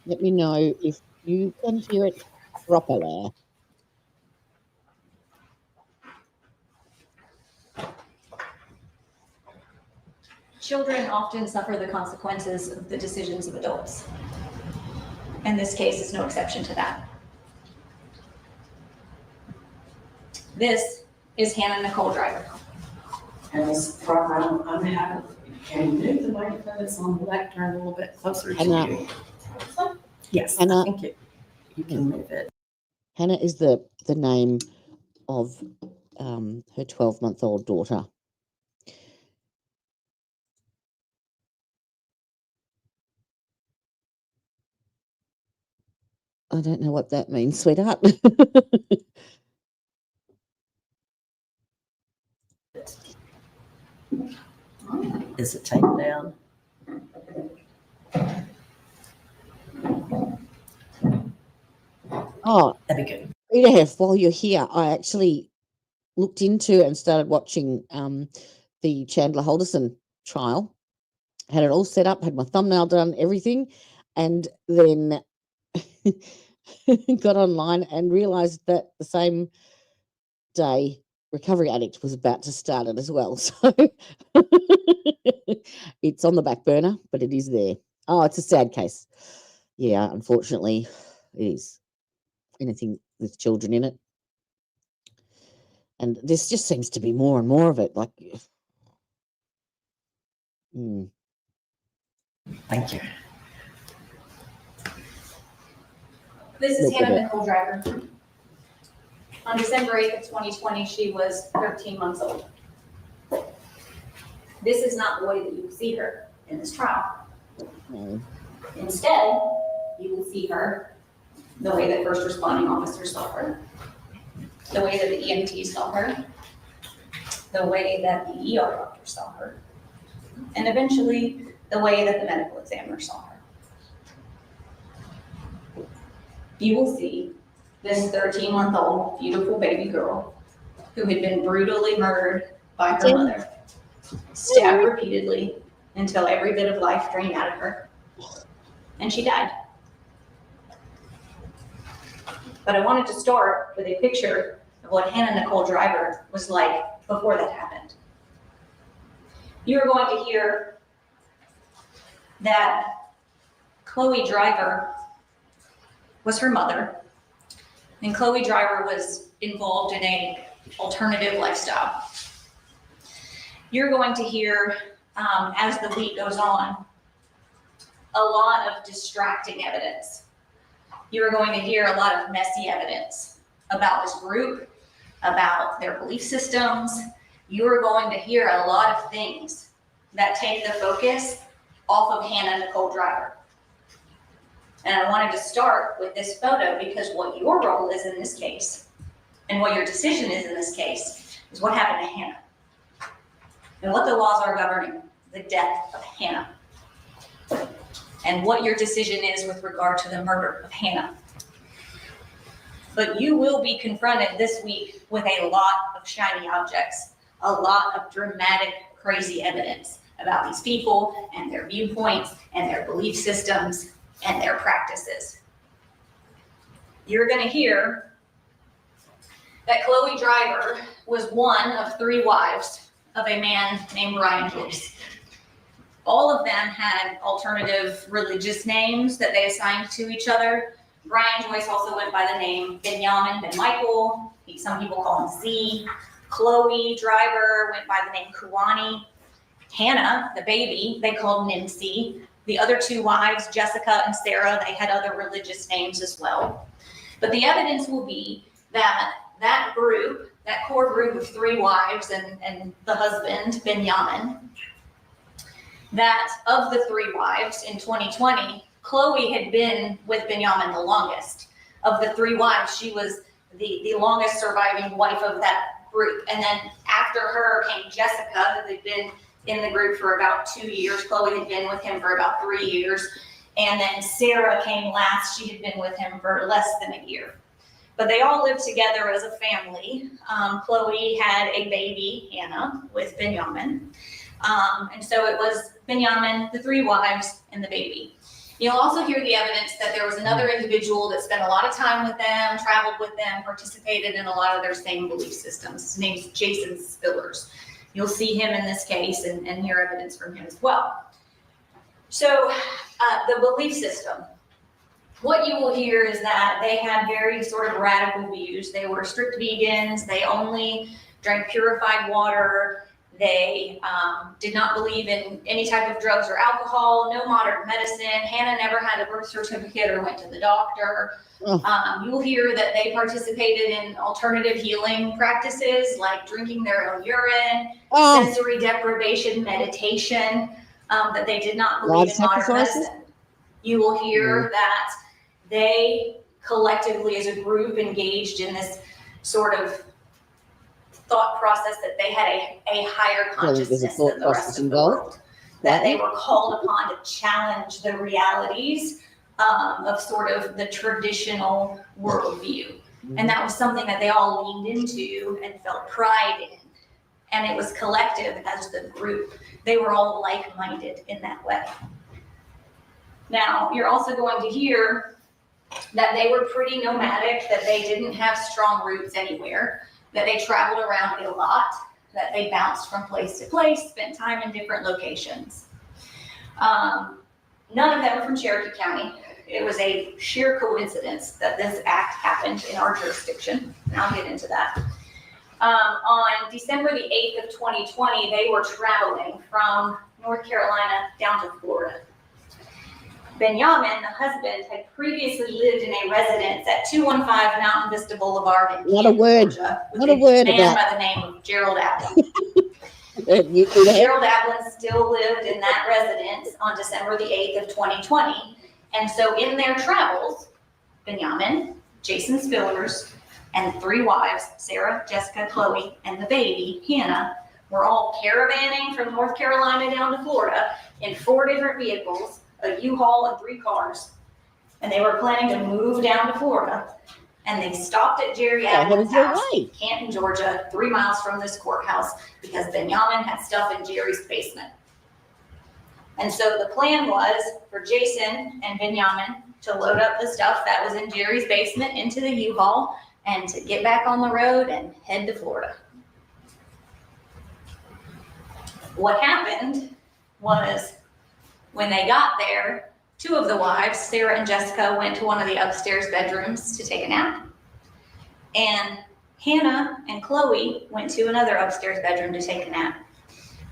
Let me know if you can hear it properly. Children often suffer the consequences of the decisions of adults. And this case is no exception to that. This is Hannah Nicole Driver. And this program, I'm having, can you move the microphone that's on the lectern a little bit closer to you? Yes, Hannah, I think you can move it. Hannah is the name of her 12-month-old daughter. I don't know what that means, sweetheart. Is it taken down? Oh, that'd be good. Rita, while you're here, I actually looked into and started watching the Chandler Halderson trial. Had it all set up, had my thumbnail done, everything, and then got online and realized that the same day Recovery Addict was about to start it as well. So it's on the back burner, but it is there. Oh, it's a sad case. Yeah, unfortunately, it is. Anything with children in it. And this just seems to be more and more of it. Like, Thank you. This is Hannah Nicole Driver. On December 8th of 2020, she was 13 months old. This is not the way that you will see her in this trial. No. Instead, you will see her the way that first responding officers saw her, the way that the EMTs saw her, the way that the ER doctor saw her, and eventually the way that the medical examiner saw her. You will see this 13-month-old beautiful baby girl who had been brutally murdered by her mother, stabbed repeatedly until every bit of life drained out of her, and she died. But I wanted to start with a picture of what Hannah Nicole Driver was like before that happened. You are going to hear that Chloe Driver was her mother, and Chloe Driver was involved in an alternative lifestyle. You're going to hear, as the week goes on, a lot of distracting evidence. You're going to hear a lot of messy evidence about this group, about their belief systems. You're going to hear a lot of things that take the focus off of Hannah Nicole Driver. And I wanted to start with this photo because what your role is in this case and what your decision is in this case is what happened to Hannah and what the laws are governing the death of Hannah and what your decision is with regard to the murder of Hannah. But you will be confronted this week with a lot of shiny objects, a lot of dramatic, crazy evidence about these people and their viewpoints and their belief systems and their practices. You're going to hear that Chloe Driver was one of 3 wives of a man named Brian Joyce. All of them had alternative religious names that they assigned to each other. Brian Joyce also went by the name Benyamin Ben Michael. Some people call him Z. Chloe Driver went by the name Kuwani. Hannah, the baby, they called Nimsi. The other 2 wives, Jessica and Sarah, they had other religious names as well. But the evidence will be that that group, that core group of 3 wives and the husband, Benyamin, that of the 3 wives in 2020, Chloe had been with Benyamin the longest. Of the 3 wives, she was the longest surviving wife of that group. And then after her came Jessica, who had been in the group for about 2 years. Chloe had been with him for about 3 years. And then Sarah came last. She had been with him for less than a year. But they all lived together as a family. Chloe had a baby, Hannah, with Benyamin. And so it was Benyamin, the 3 wives, and the baby. You'll also hear the evidence that there was another individual that spent a lot of time with them, traveled with them, participated in a lot of their same belief systems. His name's Jason Spillers. You'll see him in this case and hear evidence from him as well. So the belief system, what you will hear is that they had very sort of radical views. They were strict vegans. They only drank purified water. They did not believe in any type of drugs or alcohol, no modern medicine. Hannah never had a birth certificate or went to the doctor. You will hear that they participated in alternative healing practices like drinking their own urine, sensory deprivation meditation, that they did not believe in modern medicine. You will hear that they collectively as a group engaged in this sort of thought process that they had a higher consciousness than the rest of the world, that they were called upon to challenge the realities of sort of the traditional worldview. And that was something that they all leaned into and felt pride in. And it was collective as the group. They were all like-minded in that way. Now, you're also going to hear that they were pretty nomadic, that they didn't have strong roots anywhere, that they traveled around a lot, that they bounced from place to place, spent time in different locations. None of them are from Cherokee County. It was a sheer coincidence that this act happened in our jurisdiction, and I'll get into that. On December the 8th of 2020, they were traveling from North Carolina down to Florida. Benyamin, the husband, had previously lived in a residence at 215 Mountain Vista Blvd in Canton, Georgia, with a man by the name of Gerald Ablin. Gerald Ablin still lived in that residence on December the 8th of 2020. And so in their travels, Benyamin, Jason Spillers, and 3 wives, Sarah, Jessica, Chloe, and the baby, Hannah, were all caravanning from North Carolina down to Florida in 4 different vehicles, a U-Haul and 3 cars. And they were planning to move down to Florida. And they stopped at Jerry Adams' house in Canton, Georgia, 3 miles from this courthouse, because Benyamin had stuff in Jerry's basement. And so the plan was for Jason and Benyamin to load up the stuff that was in Jerry's basement into the U-Haul and to get back on the road and head to Florida. What happened was, when they got there, 2 of the wives, Sarah and Jessica, went to one of the upstairs bedrooms to take a nap. And Hannah and Chloe went to another upstairs bedroom to take a nap.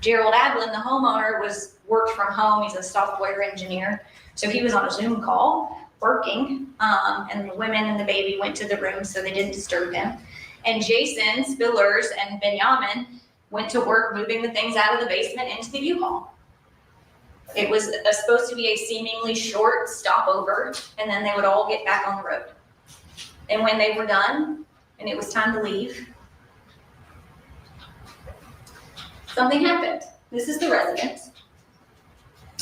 Gerald Ablin, the homeowner, worked from home. He's a software engineer. So he was on a Zoom call working, and the women and the baby went to the room so they didn't disturb him. And Jason Spillers and Benyamin went to work moving the things out of the basement into the U-Haul. It was supposed to be a seemingly short stopover, and then they would all get back on the road. And when they were done, and it was time to leave, something happened. This is the residence.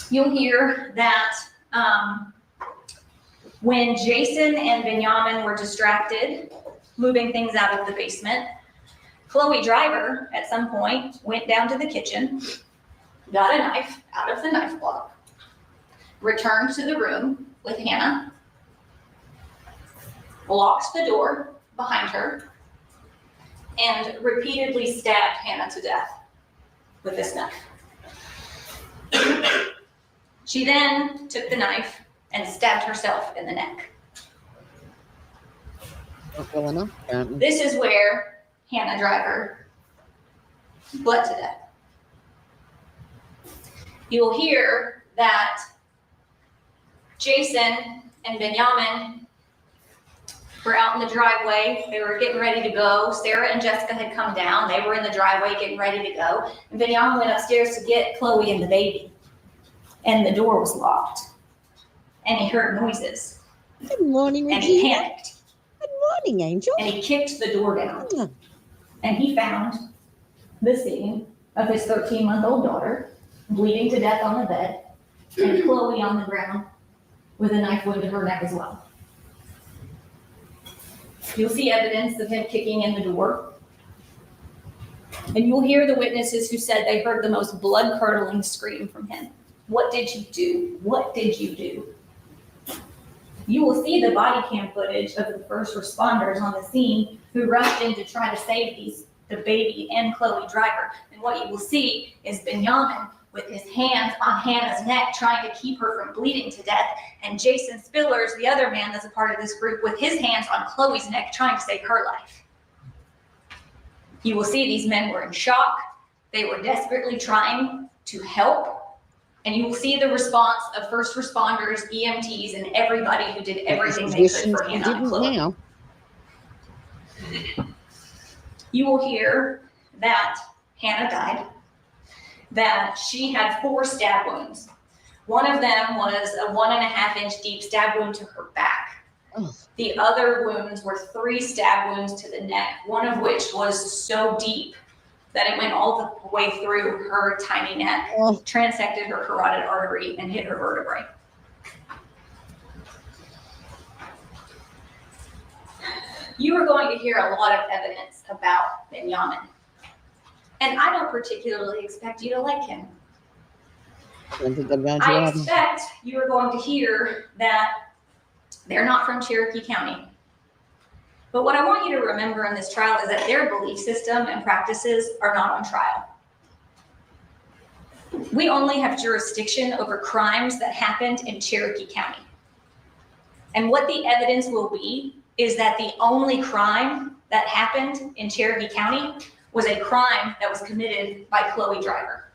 You'll hear that when Jason and Benyamin were distracted, moving things out of the basement, Nicole Driver, at some point, went down to the kitchen, got a knife out of the knife block, returned to the room with Hannah, locked the door behind her, and repeatedly stabbed Hannah to death with this knife. She then took the knife and stabbed herself in the neck. This is where Hannah Driver bled to death. You will hear that Jason and Benyamin were out in the driveway. They were getting ready to go. Sarah and Jessica had come down. They were in the driveway getting ready to go. And Benyamin went upstairs to get Chloe and the baby. And the door was locked. And he heard noises. Good morning, Regina. And he panicked. Good morning, Angel. And he kicked the door down. And he found the scene of his 13-month-old daughter bleeding to death on the bed, and Chloe on the ground with a knife wound to her neck as well. You'll see evidence of him kicking in the door. And you'll hear the witnesses who said they heard the most blood-curdling scream from him. What did you do? What did you do? You will see the body cam footage of the first responders on the scene who rushed in to try to save the baby and Chloe Driver. And what you will see is Benyamin with his hands on Hannah's neck trying to keep her from bleeding to death, and Jason Spillers, the other man that's a part of this group, with his hands on Chloe's neck trying to save her life. You will see these men were in shock. They were desperately trying to help, and you will see the response of first responders, EMTs, and everybody who did everything they could for Hannah and Chloe. You will hear that Hannah died, that she had 4 stab wounds. One of them was a 1.5-inch deep stab wound to her back. Oh. The other wounds were 3 stab wounds to the neck, one of which was so deep that it went all the way through her tiny neck, transected her carotid artery, and hit her vertebrae. You are going to hear a lot of evidence about Benyamin. And I don't particularly expect you to like him. I expect you are going to hear that they're not from Cherokee County. But what I want you to remember in this trial is that their belief system and practices are not on trial. We only have jurisdiction over crimes that happened in Cherokee County. And what the evidence will be is that the only crime that happened in Cherokee County was a crime that was committed by Chloe Driver.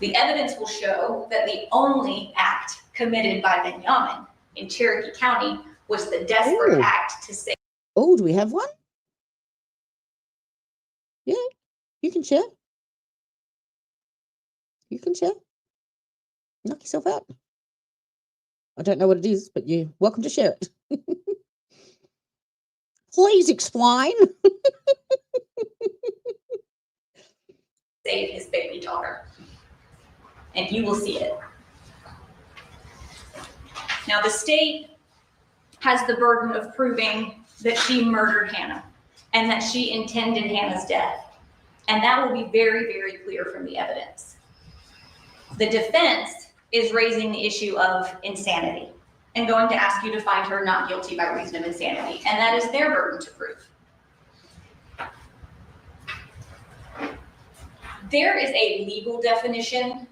The evidence will show that the only act committed by Benyamin in Cherokee County was the desperate act to save. Oh, do we have one? Yeah, you can share. You can share. Knock yourself out. I don't know what it is, but you're welcome to share it. Please explain. Save his baby daughter. And you will see it. Now, the state has the burden of proving that she murdered Hannah and that she intended Hannah's death. And that will be very, very clear from the evidence. The defense is raising the issue of insanity and going to ask you to find her not guilty by reason of insanity. And that is their burden to prove. There is a legal definition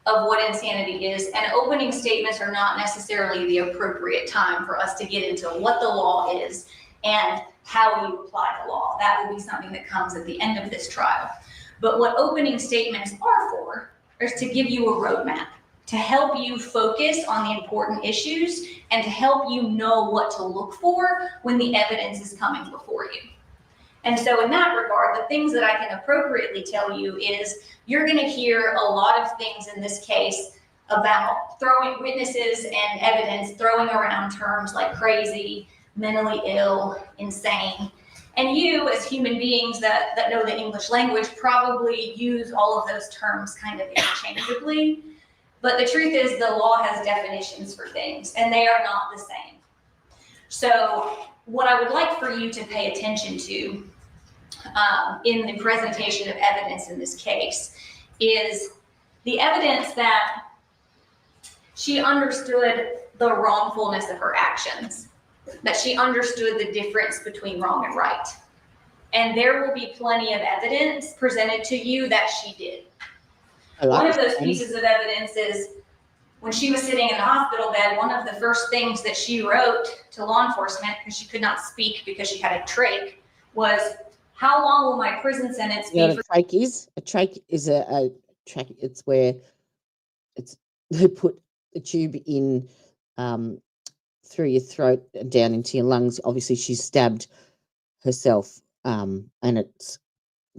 of what insanity is, and opening statements are not necessarily the appropriate time for us to get into what the law is and how you apply the law. That will be something that comes at the end of this trial. But what opening statements are for is to give you a roadmap, to help you focus on the important issues and to help you know what to look for when the evidence is coming before you. And so in that regard, the things that I can appropriately tell you is you're going to hear a lot of things in this case about throwing witnesses and evidence, throwing around terms like crazy, mentally ill, insane. And you, as human beings that know the English language, probably use all of those terms kind of interchangeably. But the truth is the law has definitions for things, and they are not the same. So what I would like for you to pay attention to in the presentation of evidence in this case is the evidence that she understood the wrongfulness of her actions, that she understood the difference between wrong and right. And there will be plenty of evidence presented to you that she did. One of those pieces of evidence is when she was sitting in the hospital bed, one of the first things that she wrote to law enforcement, because she could not speak because she had a trach, was, how long will my prison sentence be? A trach is a trach. It's where they put a tube in through your throat and down into your lungs. Obviously, she stabbed herself, and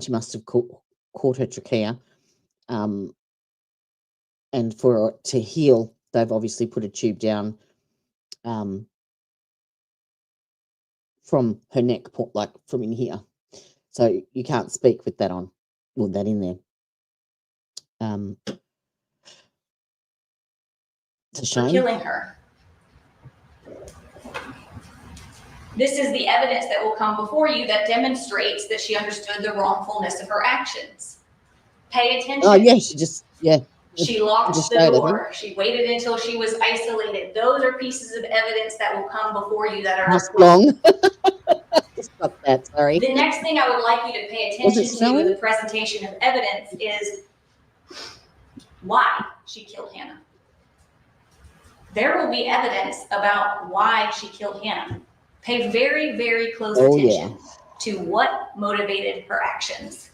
she must have caught her trachea. And for it to heal, they've obviously put a tube down from her neck, like from in here. So you can't speak with that on, with that in there. It's a shame. For killing her. This is the evidence that will come before you that demonstrates that she understood the wrongfulness of her actions. Pay attention. Oh, yeah, she just, yeah. She locked Just the showed, I door. She waited until she was isolated. Those are pieces of evidence that will come before you that are That's long. Stop that, sorry. The next thing I would like you to pay Was it attention to in snowing? the presentation of evidence is why she killed Hannah. There will be evidence about why she killed Hannah. Pay very, very close attention to what motivated her actions.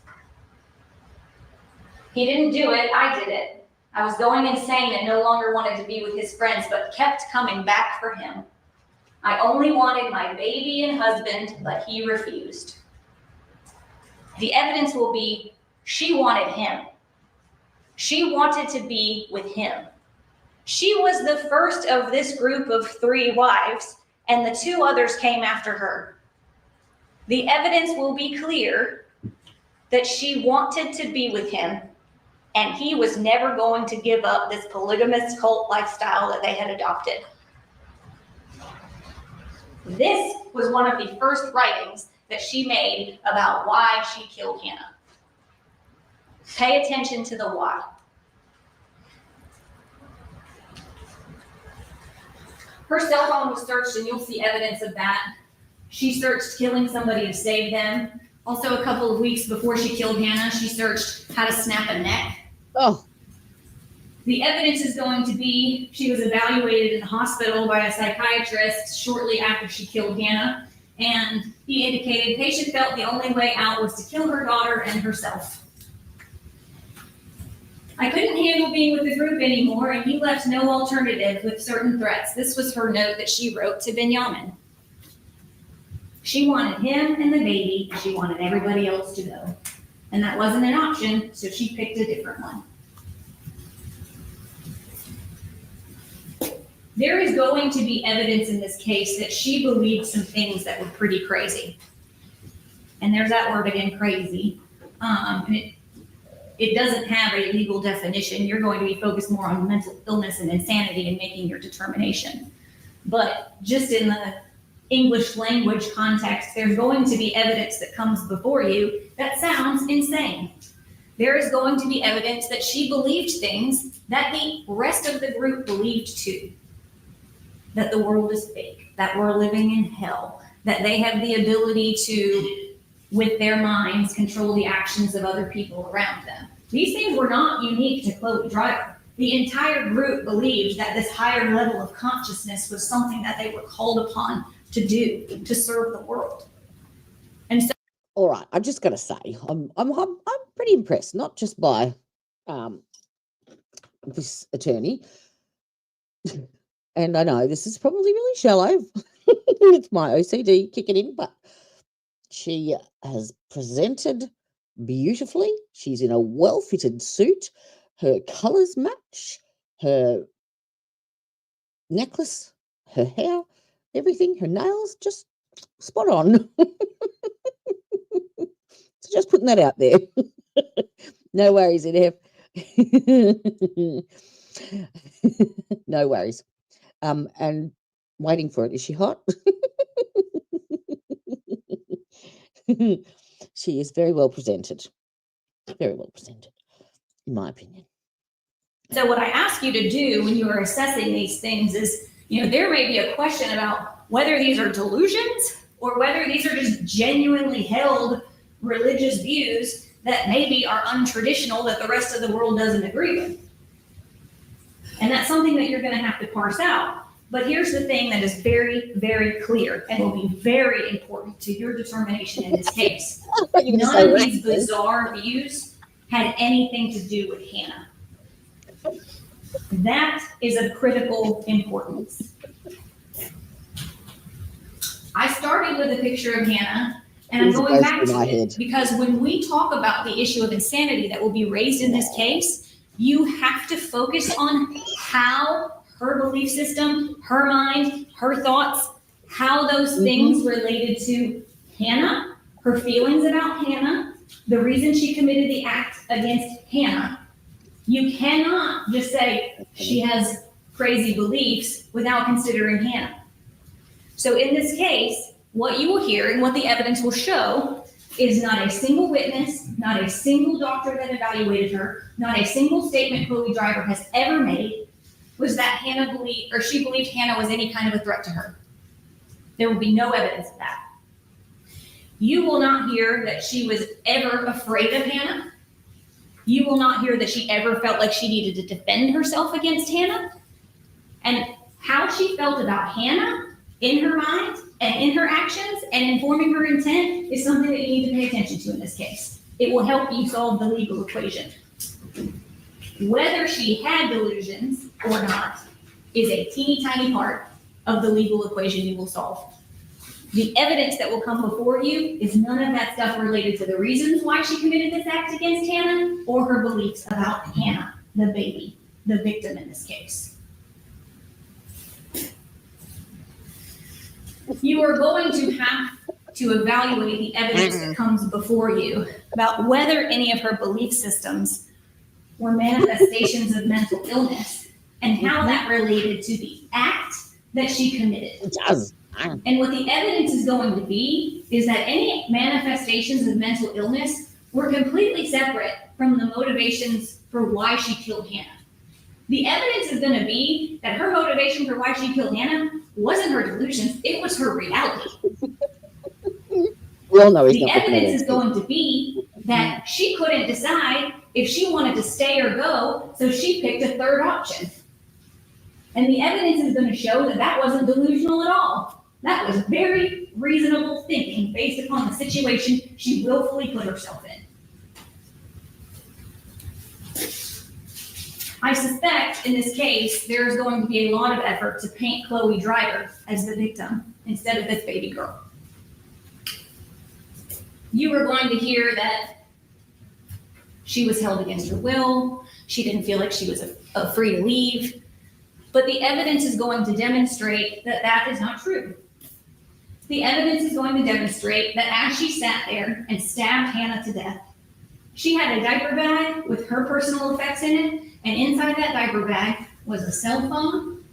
He didn't do it, I did it. I was going insane and no longer wanted to be with his friends, but kept coming back for him. I only wanted my baby and husband, but he refused. The evidence will be she wanted him. She wanted to be with him. She was the first of this group of 3 wives, and the 2 others came after her. The evidence will be clear that she wanted to be with him, and he was never going to give up this polygamous cult lifestyle that they had adopted. This was one of the first writings that she made about why she killed Hannah. Pay attention to the why. Her cell phone was searched, and you'll see evidence of that. She searched killing somebody to save them. Also, a couple of weeks before she killed Hannah, she searched how to snap a neck. Oh. The evidence is going to be she was evaluated in the hospital by a psychiatrist shortly after she killed Hannah, and he indicated the patient felt the only way out was to kill her daughter and herself. I couldn't handle being with the group anymore, and he left no alternative with certain threats. This was her note that she wrote to Benyamin. She wanted him and the baby, and she wanted everybody else to go. And that wasn't an option, so she picked a different one. There is going to be evidence in this case that she believed some things that were pretty crazy. And there's that word again, crazy. It doesn't have a legal definition. You're going to be focused more on mental illness and insanity and making your determination. But just in the English language context, there's going to be evidence that comes before you that sounds insane. There is going to be evidence that she believed things that the rest of the group believed too. That the world is fake, that we're living in hell, that they have the ability to, with their minds, control the actions of other people around them. These things were not unique to Chloe Driver. The entire group believed that this higher level of consciousness was something that they were called upon to do, to serve the world. And so, all right, I'm just going to say, I'm pretty impressed, not just by this attorney. And I know this is probably really shallow with my OCD kicking in, but she has presented beautifully. She's in a well-fitted suit. Her colours match, her necklace, her hair, everything, her nails, just spot on. So just putting that out there. No worries, NF. No worries. And waiting for it. Is she hot? She is very well presented. Very well presented, in my opinion. So what I ask you to do when you are assessing these things is, there may be a question about whether these are delusions or whether these are just genuinely held religious views that maybe are untraditional that the rest of the world doesn't agree with. And that's something that you're going to have to parse out. But here's the thing that is very, very clear and will be very important to your determination in this case. None of these bizarre views had anything to do with Hannah. That is of critical importance. I started with a picture of Hannah, and I'm going back to it because when we talk about the issue of insanity that will be raised in this case, you have to focus on how her belief system, her mind, her thoughts, how those things related to Hannah, her feelings about Hannah, the reason she committed the act against Hannah. You cannot just say she has crazy beliefs without considering Hannah. So in this case, what you will hear and what the evidence will show is not a single witness, not a single doctor that evaluated her, not a single statement Chloe Driver has ever made was that she believed Hannah was any kind of a threat to her. There will be no evidence of that. You will not hear that she was ever afraid of Hannah. You will not hear that she ever felt like she needed to defend herself against Hannah. And how she felt about Hannah in her mind and in her actions and informing her intent is something that you need to pay attention to in this case. It will help you solve the legal equation. Whether she had delusions or not is a teeny tiny part of the legal equation you will solve. The evidence that will come before you is none of that stuff related to the reasons why she committed this act against Hannah or her beliefs about Hannah, the baby, the victim in this case. You are going to have to evaluate the evidence that comes before you about whether any of her belief systems were manifestations of mental illness and how that related to the act that she committed. It does. And what the evidence is going to be is that any manifestations of mental illness were completely separate from the motivations for why she killed Hannah. The evidence is going to be that her motivation for why she killed Hannah wasn't her delusions, it was her reality. We all know he's The not evidence is going to be that she couldn't decide if she wanted to stay or go, so she picked a third option. And the evidence is going to show that that wasn't delusional at all. That was very reasonable thinking based upon the situation she willfully put herself in. I suspect in this case, there's going to be a lot of effort to paint Chloe Driver as the victim instead of this baby girl. You are going to hear that she was held against her will. She didn't feel like she was free to leave. But the evidence is going to demonstrate that that is not true. The evidence is going to demonstrate that as she sat there and stabbed Hannah to death, she had a diaper bag with her personal effects in it, and inside that diaper bag was a cell phone,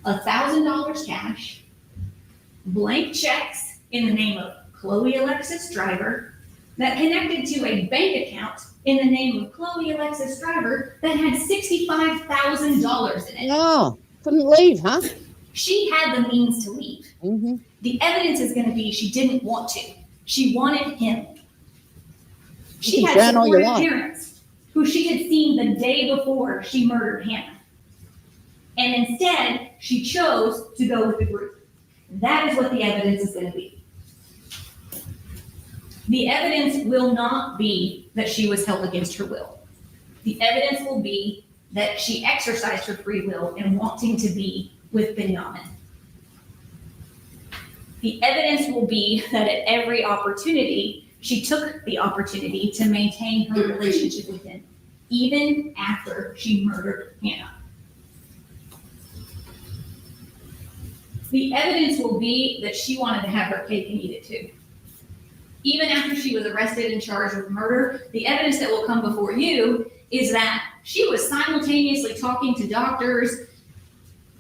$1,000 cash, blank checks in the name of Chloe Alexis Driver that connected to a bank account in the name of Chloe Alexis Driver that had $65,000 in it. Oh, couldn't leave, huh? She had the means to leave. Mm-hmm. The evidence is going to be she didn't want to. She wanted him. She had supportive parents who she had seen the day before she murdered Hannah. And instead, she chose to go with the group. That is what the evidence is going to be. The evidence will not be that she was held against her will. The evidence will be that she exercised her free will in wanting to be with Benyamin. The evidence will be that at every opportunity, she took the opportunity to maintain her relationship with him, even after she murdered Hannah. The evidence will be that she wanted to have her cake and eat it too. Even after she was arrested and charged with murder, the evidence that will come before you is that she was simultaneously talking to doctors,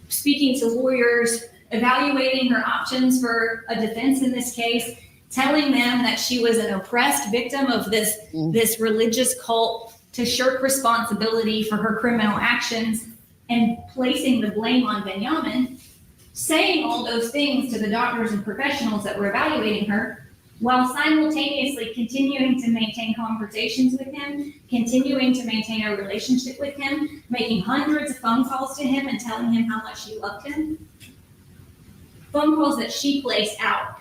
speaking to lawyers, evaluating her options for a defense in this case, telling them that she was an oppressed victim of this religious cult to shirk responsibility for her criminal actions and placing the blame on Benyamin, saying all those things to the doctors and professionals that were evaluating her, while simultaneously continuing to maintain conversations with him, continuing to maintain a relationship with him, making hundreds of phone calls to him and telling him how much she loved him. Phone calls that she placed out.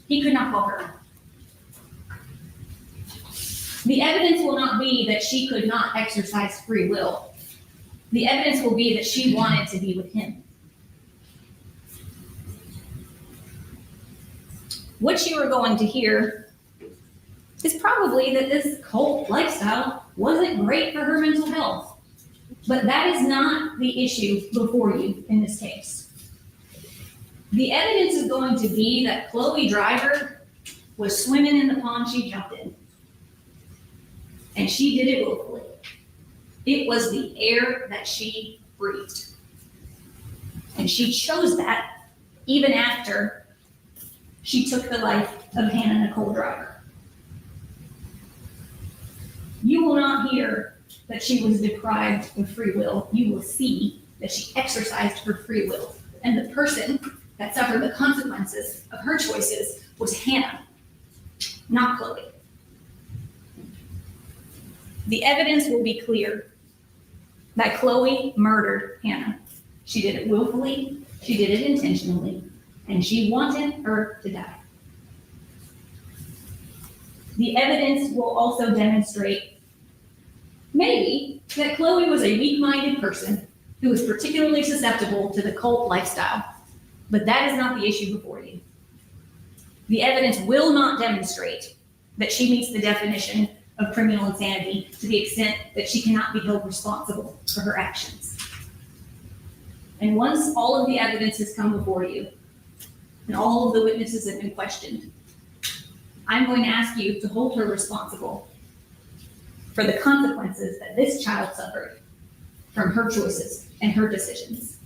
He could not call her. The evidence will not be that she could not exercise free will. The evidence will be that she wanted to be with him. What you are going to hear is probably that this cult lifestyle wasn't great for her mental health. But that is not the issue before you in this case. The evidence is going to be that Chloe Driver was swimming in the pond she jumped in. And she did it willfully. It was the air that she breathed. And she chose that even after she took the life of Hannah Nicole Driver. You will not hear that she was deprived of free will. You will see that she exercised her free will. And the person that suffered the consequences of her choices was Hannah, not Chloe. The evidence will be clear that Chloe murdered Hannah. She did it willfully, she did it intentionally, and she wanted her to die. The evidence will also demonstrate maybe that Chloe was a weak-minded person who was particularly susceptible to the cult lifestyle, but that is not the issue before you. The evidence will not demonstrate that she meets the definition of criminal insanity to the extent that she cannot be held responsible for her actions. And once all of the evidence has come before you, and all of the witnesses have been questioned, I'm going to ask you to hold her responsible for the consequences that this child suffered from her choices and her decisions.